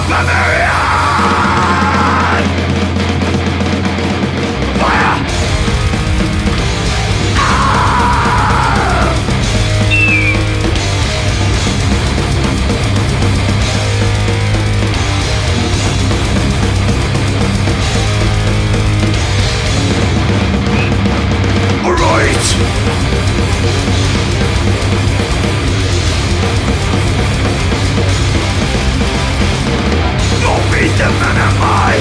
Bavarian! Fire! Alright! No beast of man am I,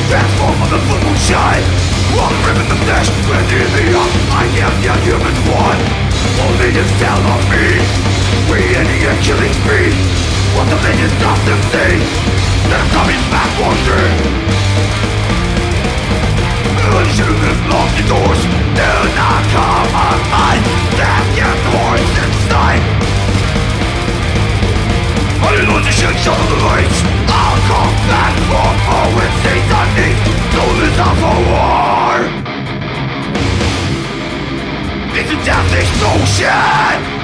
transform on the full moonshine. One ribbon of flesh, twenty in the young, I am the human one. All millions tell of me, creating a killing spree. What the millions of them say, that I'm coming back one day. I should have locked the doors, do not come online. That young horse inside. I didn't want to shake some of the lights. I'll come back for more when Satan needs to lose out for war. It's a death explosion.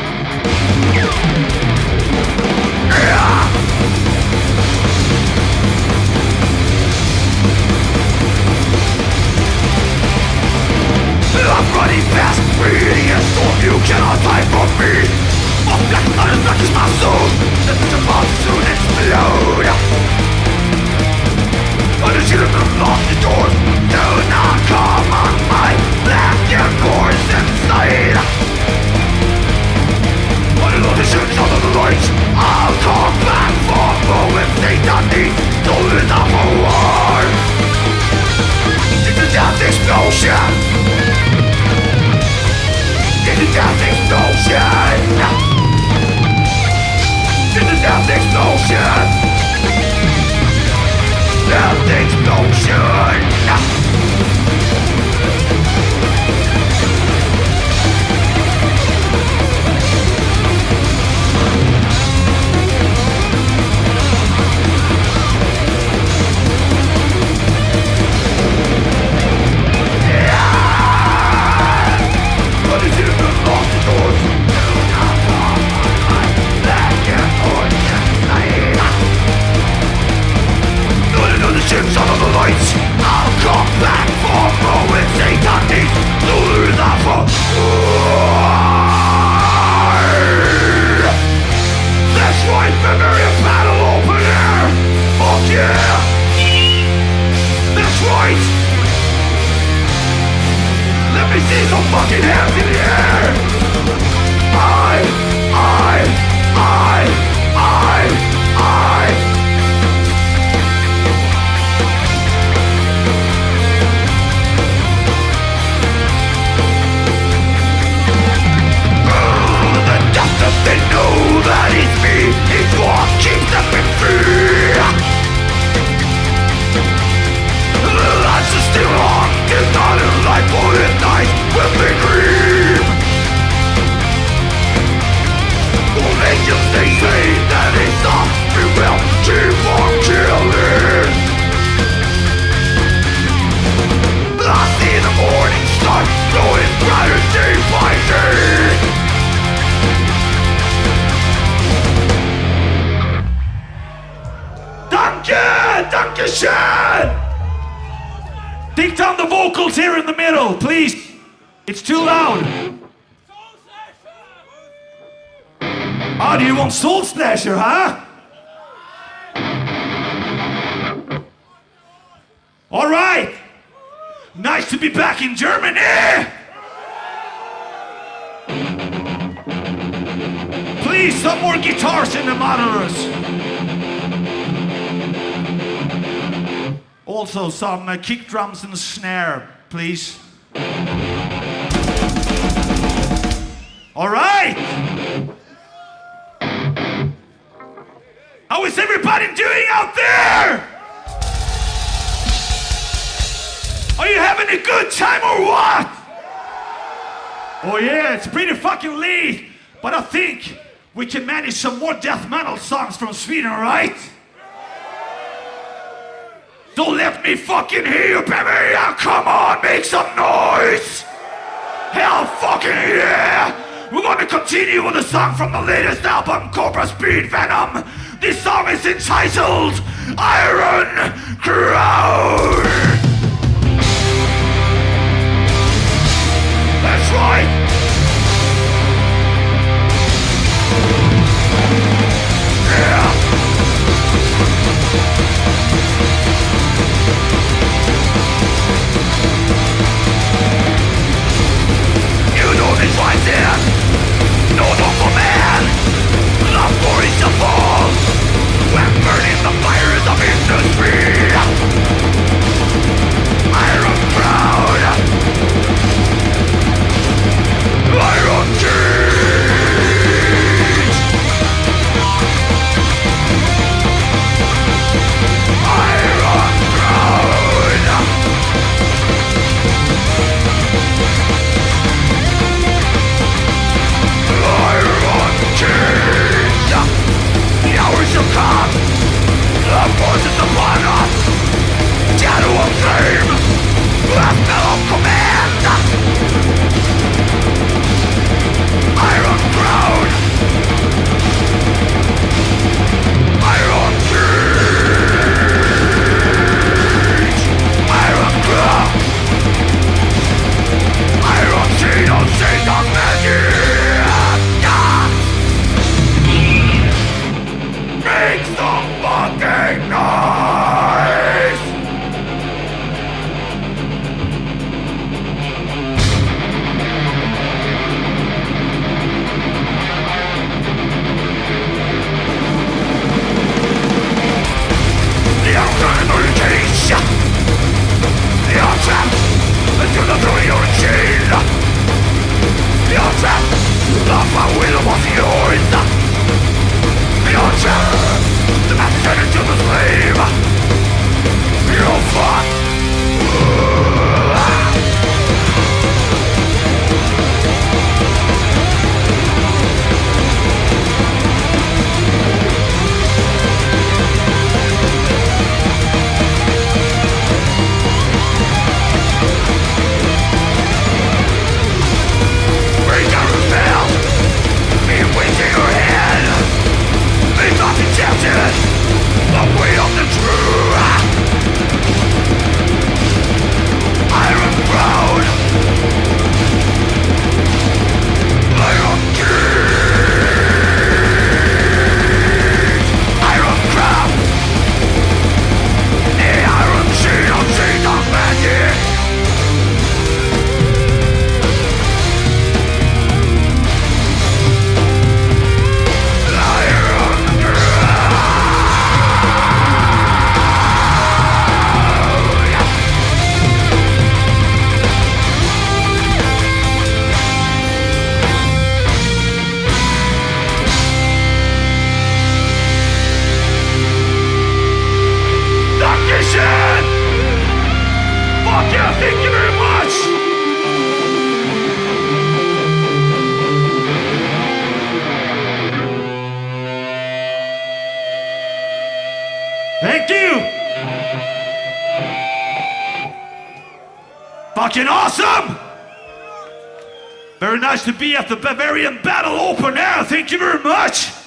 I'm running fast, breathing a storm. You cannot hide from me. I'm black, not as black as my soul. Let the bomb soon explode. I just should have locked the doors. Do not come on my black and course inside. I don't know the shoots out of the lights. I'll come back for more when Satan needs to lose out for war. It's a death explosion. It's a death explosion. It's a death explosion. Death explosion. Ships out of the lights. I'll come back for more when Satan needs to lose out for war. That's right, Bavarian Battle Open Air. Fuck yeah. That's right. Let me see some fucking hands in the air. I They know that it's me, it's what keeps them free. The lights are still on, it's not a light for the night when they dream. All angels they say that it's off, we will keep on killing. I see the morning sun growing brighter day by day. Dankeschön! Take down the vocals here in the middle, please. It's too loud. Oh, do you want Soul Slasher, huh? All right. Nice to be back in Germany. Please, some more guitars in the monitors. Also some kick drums and snare, please. All right. How is everybody doing out there? Are you having a good time or what? Oh yeah, it's pretty fucking late, but I think we can manage some more death metal songs from Sweden, right? So let me fucking hear you, baby! Come on, make some noise! Hell fucking yeah! We're gonna continue with a song from the latest album, Cobra Speed Venom. This song is entitled Iron Crown! That's right! Yeah! You know this right there! No hope for man! The voice of fall! We're burning the fires of industry! Iron Crown! Iron Cage! Iron Crown! Iron Cage! The hours shall come! The forces upon us! Shadow of flame! Last bell of command! Iron Crown! Iron Cage! Iron Crown! Iron Chain of Satan's magic! Make some fucking noise! The outside cage! The outside until the throwing chain! The outside, the will was yours! The outside, the master to the slave! You fuck! The way of the true Iron Crown Iron Cage Iron Crown The Iron Chain of Satan's magic Fuck yeah, thank you very much! Thank you! Fucking awesome! Very nice to be at the Bavarian Battle Open Air, thank you very much!